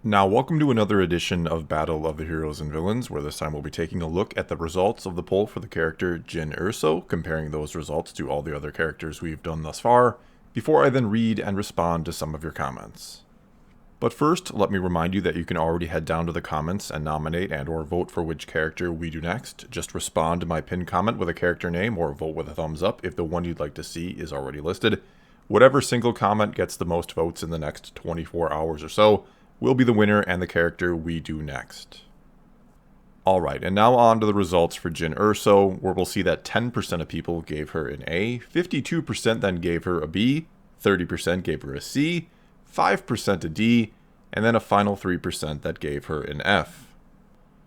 Now, welcome to another edition of Battle of the Heroes and Villains, where this time we'll be taking a look at the results of the poll for the character Jyn Erso, comparing those results to all the other characters we've done thus far, before I then read and respond to some of your comments. But first, let me remind you that you can already head down to the comments and nominate and or vote for which character we do next. Just respond to my pinned comment with a character name or vote with a thumbs up if the one you'd like to see is already listed. Whatever single comment gets the most votes in the next 24 hours or so will be the winner and the character we do next. Alright, and now on to the results for Jyn Erso, where we'll see that 10% of people gave her an A, 52% then gave her a B, 30% gave her a C, 5% a D, and then a final 3% that gave her an F.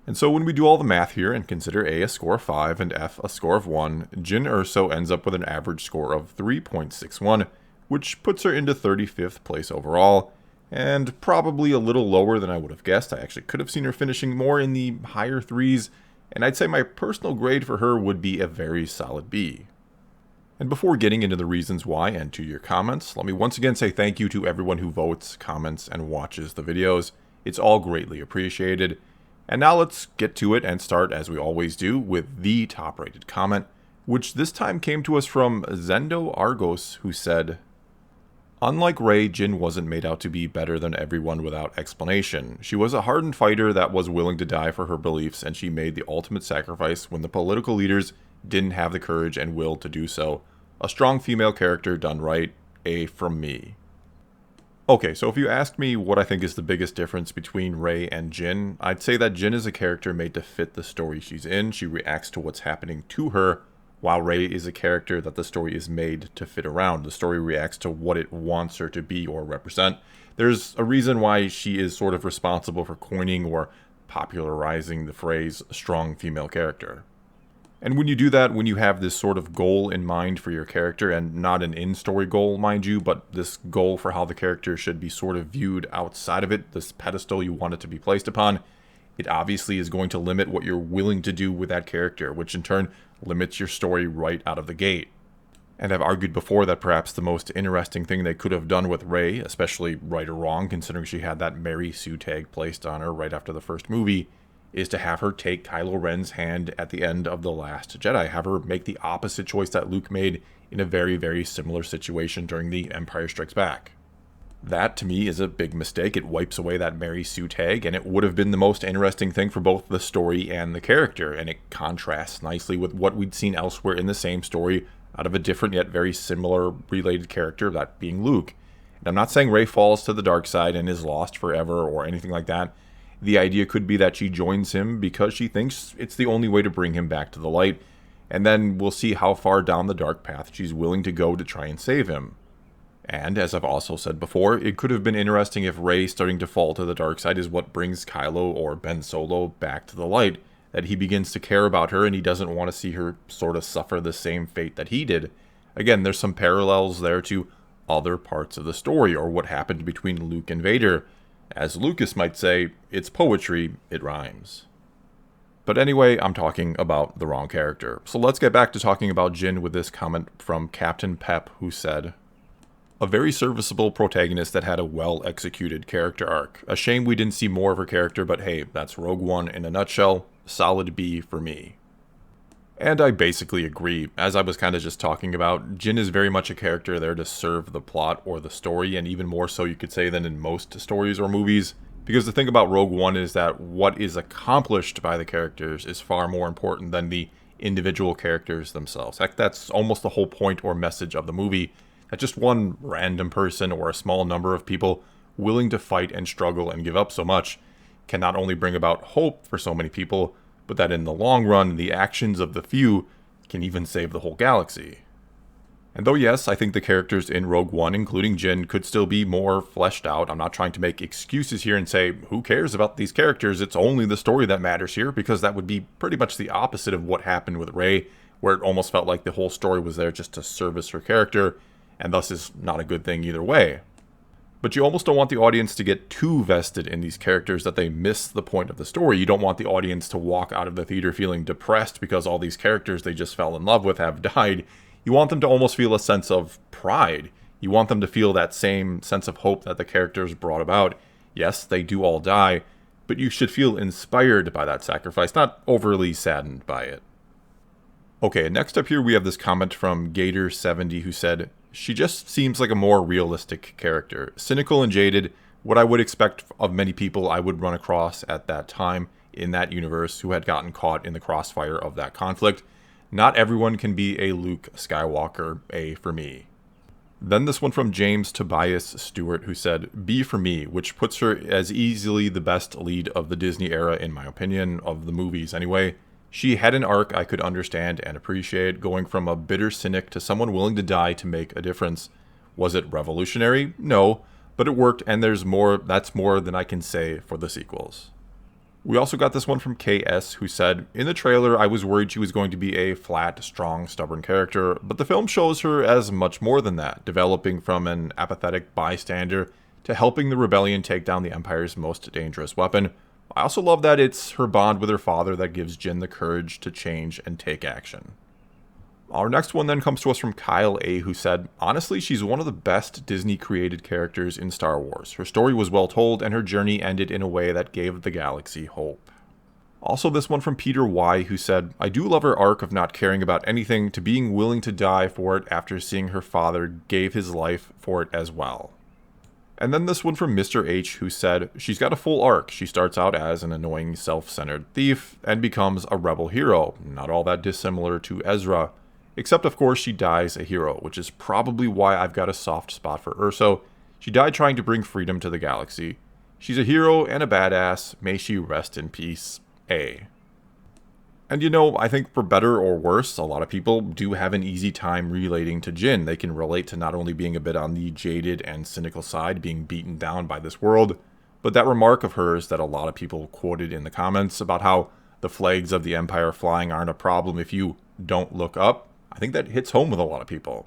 And so when we do all the math here and consider A a score of 5 and F a score of 1, Jyn Erso ends up with an average score of 3.61, which puts her into 35th place overall, and probably a little lower than I would have guessed. I actually could have seen her finishing more in the higher 3s, and I'd say my personal grade for her would be a very solid B. And before getting into the reasons why and to your comments, let me once again say thank you to everyone who votes, comments, and watches the videos. It's all greatly appreciated. And now let's get to it and start, as we always do, with the top-rated comment, which this time came to us from Zendo Argos, who said, "Unlike Rey, Jyn wasn't made out to be better than everyone without explanation. She was a hardened fighter that was willing to die for her beliefs, and she made the ultimate sacrifice when the political leaders didn't have the courage and will to do so. A strong female character done right. A from me." Okay, so if you asked me what I think is the biggest difference between Rey and Jyn, I'd say that Jyn is a character made to fit the story she's in. She reacts to what's happening to her, while Rey is a character that the story is made to fit around. The story reacts to what it wants her to be or represent. There's a reason why she is sort of responsible for coining or popularizing the phrase strong female character. And when you do that, when you have this sort of goal in mind for your character, and not an in-story goal, mind you, but this goal for how the character should be sort of viewed outside of it, this pedestal you want it to be placed upon, it obviously is going to limit what you're willing to do with that character, which in turn limits your story right out of the gate. And I've argued before that perhaps the most interesting thing they could have done with Rey, especially right or wrong, considering she had that Mary Sue tag placed on her right after the first movie, is to have her take Kylo Ren's hand at the end of The Last Jedi. Have her make the opposite choice that Luke made in a very, very similar situation during The Empire Strikes Back. That, to me, is a big mistake. It wipes away that Mary Sue tag, and it would have been the most interesting thing for both the story and the character, and it contrasts nicely with what we'd seen elsewhere in the same story out of a different yet very similar related character, that being Luke. And I'm not saying Rey falls to the dark side and is lost forever or anything like that. The idea could be that she joins him because she thinks it's the only way to bring him back to the light, and then we'll see how far down the dark path she's willing to go to try and save him. And, as I've also said before, it could have been interesting if Rey starting to fall to the dark side is what brings Kylo or Ben Solo back to the light, that he begins to care about her and he doesn't want to see her sort of suffer the same fate that he did. Again, there's some parallels there to other parts of the story, or what happened between Luke and Vader. As Lucas might say, it's poetry, it rhymes. But anyway, I'm talking about the wrong character. So let's get back to talking about Jyn with this comment from Captain Pep, who said, "A very serviceable protagonist that had a well-executed character arc. A shame we didn't see more of her character, but hey, that's Rogue One in a nutshell. Solid B for me." And I basically agree. As I was kind of just talking about, Jyn is very much a character there to serve the plot or the story, and even more so you could say than in most stories or movies. Because the thing about Rogue One is that what is accomplished by the characters is far more important than the individual characters themselves. Heck, that's almost the whole point or message of the movie. That just one random person or a small number of people willing to fight and struggle and give up so much can not only bring about hope for so many people, but that in the long run, the actions of the few can even save the whole galaxy. And though yes, I think the characters in Rogue One, including Jyn, could still be more fleshed out. I'm not trying to make excuses here and say, who cares about these characters? It's only the story that matters here, because that would be pretty much the opposite of what happened with Rey, where it almost felt like the whole story was there just to service her character, and thus is not a good thing either way. But you almost don't want the audience to get too vested in these characters that they miss the point of the story. You don't want the audience to walk out of the theater feeling depressed because all these characters they just fell in love with have died. You want them to almost feel a sense of pride. You want them to feel that same sense of hope that the characters brought about, Yes, they do all die, but you should feel inspired by that sacrifice, not overly saddened by it. Okay, next up here we have this comment from Gator70 who said, "She just seems like a more realistic character. Cynical and jaded, what I would expect of many people I would run across at that time in that universe who had gotten caught in the crossfire of that conflict. Not everyone can be a Luke Skywalker, A for me." Then this one from James Tobias Stewart who said, "B for me," which puts her as easily the best lead of the Disney era in my opinion, of the movies anyway. She had an arc I could understand and appreciate, going from a bitter cynic to someone willing to die to make a difference. Was it revolutionary? No, but it worked, and that's more than I can say for the sequels. We also got this one from KS who said, "In the trailer I was worried she was going to be a flat, strong, stubborn character, but the film shows her as much more than that, developing from an apathetic bystander to helping the rebellion take down the Empire's most dangerous weapon. I also love that it's her bond with her father that gives Jyn the courage to change and take action." Our next one then comes to us from Kyle A, who said, "Honestly, she's one of the best Disney-created characters in Star Wars. Her story was well told, and her journey ended in a way that gave the galaxy hope." Also this one from Peter Y, who said, "I do love her arc of not caring about anything to being willing to die for it after seeing her father gave his life for it as well." And then this one from Mr. H, who said, "She's got a full arc. She starts out as an annoying, self-centered thief and becomes a rebel hero, not all that dissimilar to Ezra. Except, of course, she dies a hero, which is probably why I've got a soft spot for Erso. She died trying to bring freedom to the galaxy. She's a hero and a badass. May she rest in peace. A." And you know, I think for better or worse, a lot of people do have an easy time relating to Jyn. They can relate to not only being a bit on the jaded and cynical side, being beaten down by this world, but that remark of hers that a lot of people quoted in the comments about how the flags of the Empire flying aren't a problem if you don't look up, I think that hits home with a lot of people.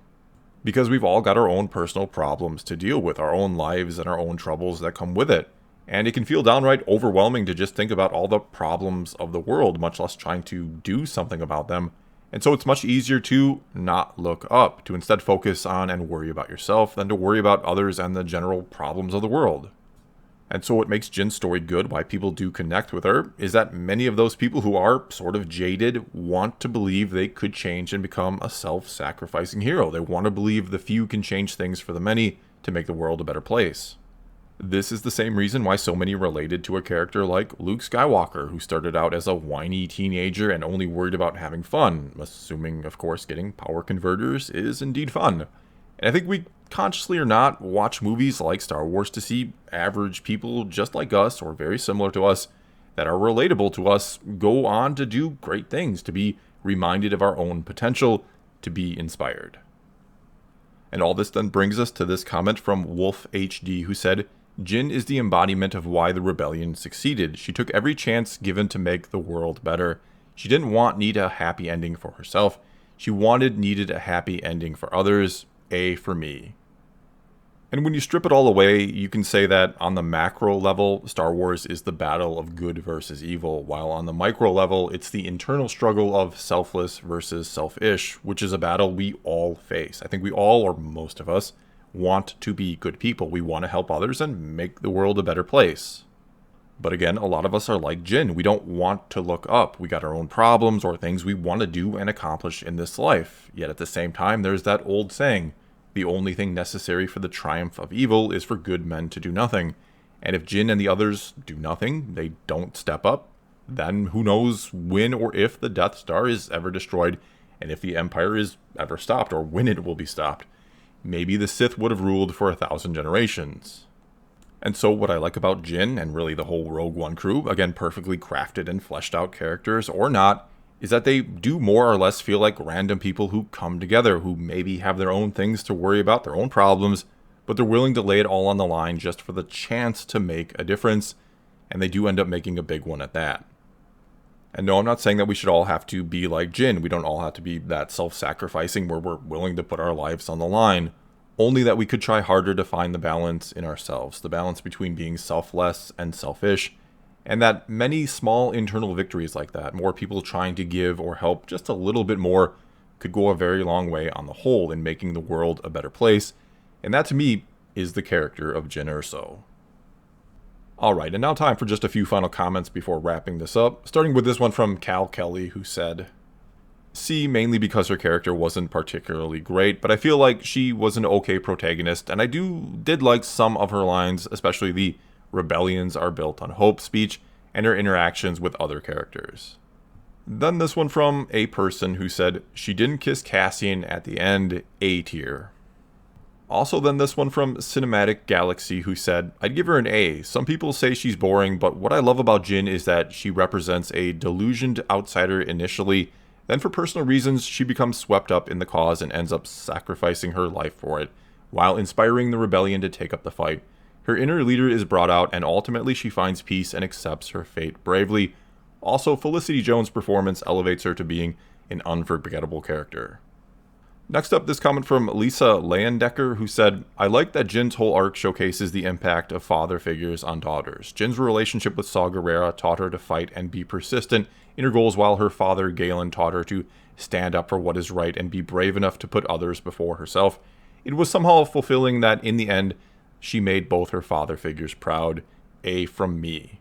Because we've all got our own personal problems to deal with, our own lives and our own troubles that come with it. And it can feel downright overwhelming to just think about all the problems of the world, much less trying to do something about them. And so it's much easier to not look up, to instead focus on and worry about yourself than to worry about others and the general problems of the world. And so what makes Jyn's story good, why people do connect with her, is that many of those people who are sort of jaded want to believe they could change and become a self-sacrificing hero. They want to believe the few can change things for the many to make the world a better place. This is the same reason why so many related to a character like Luke Skywalker, who started out as a whiny teenager and only worried about having fun, assuming, of course, getting power converters is indeed fun. And I think we, consciously or not, watch movies like Star Wars to see average people just like us, or very similar to us, that are relatable to us, go on to do great things, to be reminded of our own potential, to be inspired. And all this then brings us to this comment from Wolf HD, who said, "Jyn is the embodiment of why the rebellion succeeded. She took every chance given to make the world better. She didn't need a happy ending for herself. She needed a happy ending for others. A for me." And when you strip it all away, you can say that on the macro level, Star Wars is the battle of good versus evil, while on the micro level, it's the internal struggle of selfless versus selfish, which is a battle we all face. I think we all, or most of us, want to be good people. We want to help others and make the world a better place. But again, a lot of us are like Jyn. We don't want to look up. We got our own problems or things we want to do and accomplish in this life. Yet at the same time, there's that old saying, the only thing necessary for the triumph of evil is for good men to do nothing. And if Jyn and the others do nothing, they don't step up, then who knows when or if the Death Star is ever destroyed, and if the Empire is ever stopped, or when it will be stopped. Maybe the Sith would have ruled for 1,000 generations. And so what I like about Jyn, and really the whole Rogue One crew, again perfectly crafted and fleshed out characters or not, is that they do more or less feel like random people who come together, who maybe have their own things to worry about, their own problems, but they're willing to lay it all on the line just for the chance to make a difference, and they do end up making a big one at that. And no, I'm not saying that we should all have to be like Jyn. We don't all have to be that self-sacrificing where we're willing to put our lives on the line. Only that we could try harder to find the balance in ourselves, the balance between being selfless and selfish, and that many small internal victories like that, more people trying to give or help just a little bit more, could go a very long way on the whole in making the world a better place. And that to me is the character of Jyn Erso. Alright, and now time for just a few final comments before wrapping this up, starting with this one from Cal Kelly, who said, C, mainly because her character wasn't particularly great, but I feel like she was an okay protagonist, and I did like some of her lines, especially the rebellions are built on hope speech, and her interactions with other characters. Then this one from a person who said, she didn't kiss Cassian at the end, A tier. Also then this one from Cinematic Galaxy, who said, I'd give her an A. Some people say she's boring, but what I love about Jyn is that she represents a delusioned outsider initially, then for personal reasons she becomes swept up in the cause and ends up sacrificing her life for it, while inspiring the rebellion to take up the fight. Her inner leader is brought out, and ultimately she finds peace and accepts her fate bravely. Also, Felicity Jones' performance elevates her to being an unforgettable character. Next up, this comment from Lisa Leyendecker, who said, I like that Jyn's whole arc showcases the impact of father figures on daughters. Jyn's relationship with Saw Gerrera taught her to fight and be persistent in her goals, while her father Galen taught her to stand up for what is right and be brave enough to put others before herself. It was somehow fulfilling that in the end, she made both her father figures proud. A from me.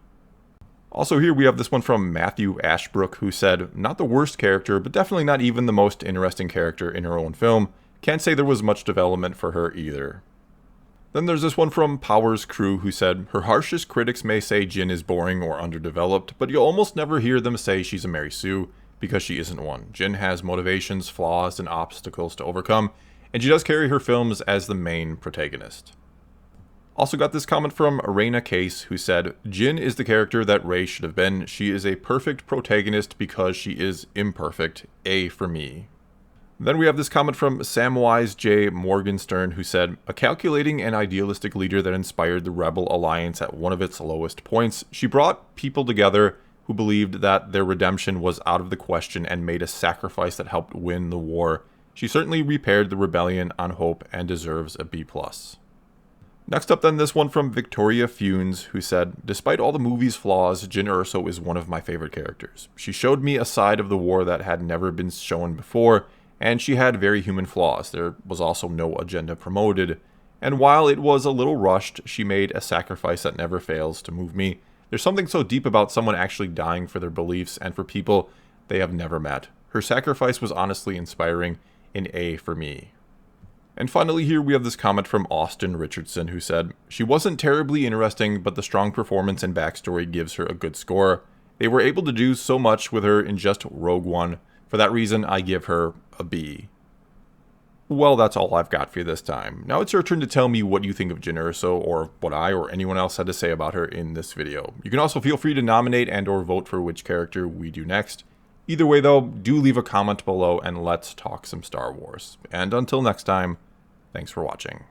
Also here we have this one from Matthew Ashbrook, who said, not the worst character, but definitely not even the most interesting character in her own film. Can't say there was much development for her either. Then there's this one from Powers Crew, who said, her harshest critics may say Jyn is boring or underdeveloped, but you'll almost never hear them say she's a Mary Sue, because she isn't one. Jyn has motivations, flaws, and obstacles to overcome, and she does carry her films as the main protagonist. Also got this comment from Arena Case, who said, Jyn is the character that Rey should have been. She is a perfect protagonist because she is imperfect. A for me. Then we have this comment from Samwise J. Morgenstern, who said, a calculating and idealistic leader that inspired the Rebel Alliance at one of its lowest points. She brought people together who believed that their redemption was out of the question and made a sacrifice that helped win the war. She certainly repaired the rebellion on hope and deserves a B+. Next up then, this one from Victoria Funes, who said, despite all the movie's flaws, Jyn Erso is one of my favorite characters. She showed me a side of the war that had never been shown before, and she had very human flaws. There was also no agenda promoted, and while it was a little rushed, she made a sacrifice that never fails to move me. There's something so deep about someone actually dying for their beliefs and for people they have never met. Her sacrifice was honestly inspiring. An A for me. And finally here we have this comment from Austin Richardson, who said, she wasn't terribly interesting, but the strong performance and backstory gives her a good score. They were able to do so much with her in just Rogue One. For that reason, I give her a B. Well, that's all I've got for you this time. Now it's your turn to tell me what you think of Jyn Erso, or what I or anyone else had to say about her in this video. You can also feel free to nominate and or vote for which character we do next. Either way though, do leave a comment below and let's talk some Star Wars. And until next time, thanks for watching.